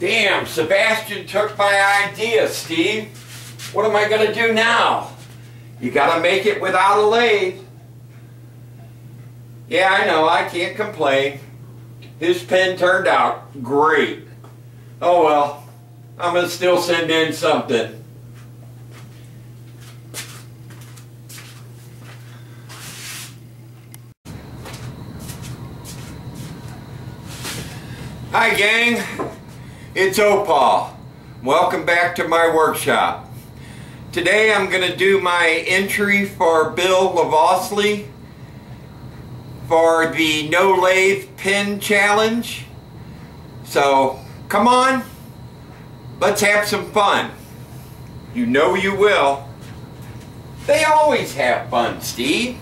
Damn, Sebastian took my idea, Steve. What am I going to do now? You got to make it without a lathe. Yeah, I know, I can't complain. His pen turned out great. Oh well, I'm going to still send in something. Hi gang, it's Opal. Welcome back to my workshop. Today I'm going to do my entry for Bill Livolsi for the no lathe pen challenge. So come on, let's have some fun. You know you will. They always have fun, Steve.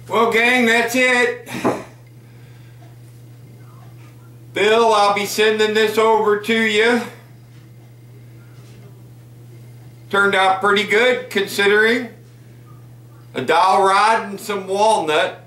Well gang, that's it. Bill, I'll be sending this over to you. Turned out pretty good considering. A dowel rod and some walnut.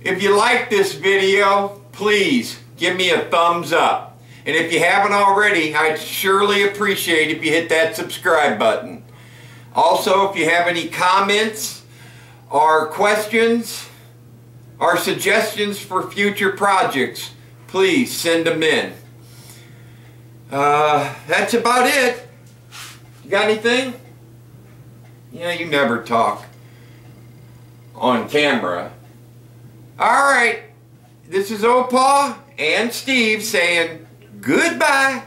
If you like this video, please give me a thumbs up. And if you haven't already, I'd surely appreciate if you hit that subscribe button. Also, if you have any comments or questions or suggestions for future projects, please send them in. That's about it. You got anything? Yeah, you never talk on camera. Alright, this is Opal and Steve saying goodbye.